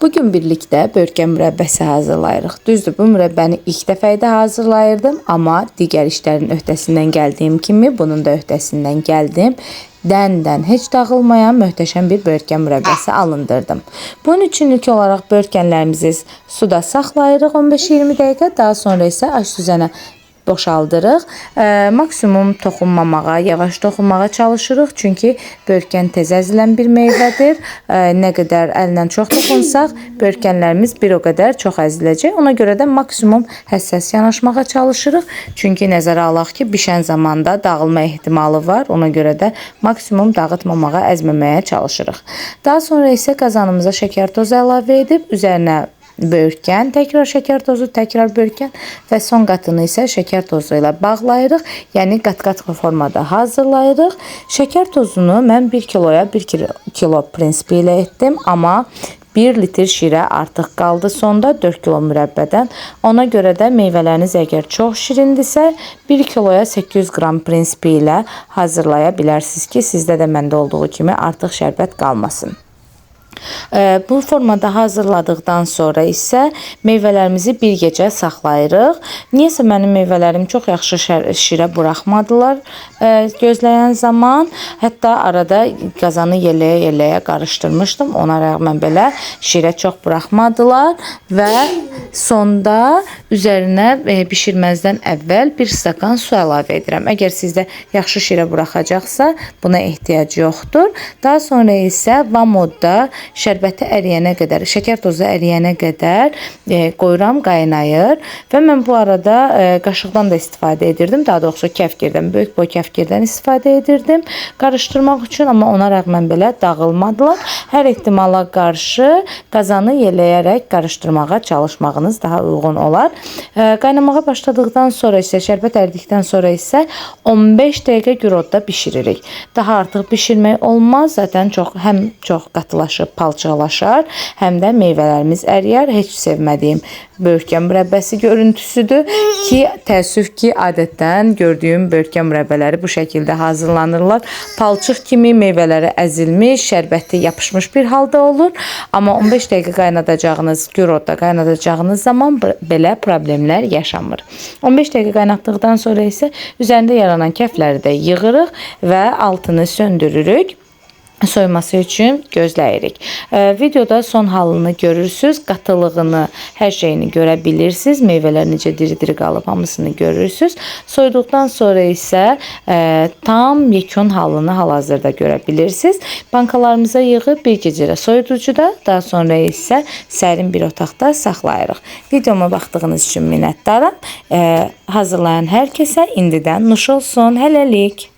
Bugün birlikdə börtgən mürəbbəsi hazırlayırıq. Düzdür, bu mürəbbəni ilk dəfə də hazırlayırdım, amma digər işlərin öhdəsindən gəldiyim kimi bunun da öhdəsindən gəldim. Dəndən heç dağılmayan möhtəşəm bir börtgən mürəbbəsi alındırdım. Bunun üçün ilk olaraq börtgənlərimizi suda saxlayırıq 15-20 dəqiqə, daha sonra isə aş süzənə boşaldırıq. Maksimum toxunmamağa, yavaş toxunmağa çalışırıq. Çünki börtgən tez əzilən bir meyvədir. Nə qədər əllə çox toxunsaq, börtgənlərimiz bir o qədər çox əziləcək. Ona görə də maksimum həssas yanaşmağa çalışırıq. Çünki nəzərə alaq ki, bişən zamanda dağılma ehtimalı var. Ona görə də maksimum dağıtmamağa, əzməməyə çalışırıq. Daha sonra isə qazanımıza şəkər tozu əlavə edib, üzərinə börtgən, təkrar şəkər tozu, təkrar börtgən və son qatını isə şəkər tozu ilə bağlayırıq. Yəni qat-qat formada hazırlayırıq. Şəkər tozunu mən 1 kiloya 1 kilo prinsipi ilə etdim, amma 1 litr şirə artıq qaldı sonda 4 kilo mürəbbədən. Ona görə də meyvələriniz əgər çox şirindirsə 1 kiloya 800 qram prinsipi ilə hazırlaya bilərsiniz ki, sizdə də məndə olduğu kimi artıq şərbət qalmasın. Bu formada hazırladıqdan sonra isə meyvələrimizi bir gecə saxlayırıq. Niyəsə mənim meyvələrim çox yaxşı şirə buraxmadılar gözləyən zaman. Hətta arada qazanı yeleyə qarışdırmışdım. Ona rəğmən belə şirə çox buraxmadılar və sonda üzərinə bişirməzdən əvvəl 1 stakan su əlavə edirəm. Əgər sizdə yaxşı şirə buraxacaqsa buna ehtiyac yoxdur. Daha sonra isə vamodda şərbəti əriyənə qədər, şəkər tozu əriyənə qədər qoyuram, qaynayır və mən bu arada qaşıqdan da istifadə edirdim. Daha doğrusu kəfkirdən, böyük boy kəfkirdən istifadə edirdim qarışdırmaq üçün, amma ona rəğmən belə dağılmadılar. Hər ehtimala qarşı qazanı yeləyərək qarışdırmağa çalışmağınız daha uyğun olar. Qaynamağa başladıqdan sonra isə, şərbət əridikdən sonra isə 15 dəqiqə gürodda bişiririk. Daha artıq bişirmək olmaz. Zaten həm çox qatılaşıb palçıqlaşar, həm də meyvələrimiz əriyər. Heç sevmədiyim börtgən mürəbbəsi görüntüsüdür ki, təəssüf ki, adətən gördüyüm börtgən mürəbbələri bu şəkildə hazırlanırlar. Palçıq kimi meyvələri əzilmiş, şərbəti yapışmış bir halda olur. Amma 15 dəqiqə qaynadacağınız, gürodda qaynadacağınız zaman belə problemlər yaşanmır. 15 dəqiqə qaynatdıqdan sonra isə üzərində yaranan kəfləri də yığırıq və altını söndürürük. Soyması üçün gözləyirik. Videoda son halını görürsünüz, qatılığını, hər şeyini görə bilirsiniz. Meyvələr necə diri-diri qalıb, hamısını görürsünüz. Soyduqdan sonra isə tam yekun halını hal-hazırda görə bilirsiniz. Bankalarımıza yığıb bir gecə soyuducuda, daha sonra isə sərin bir otaqda saxlayırıq. Videoma baxdığınız üçün minnətdaram. Hazırlayan hər kəsə indidən nuş olsun. Hələlik.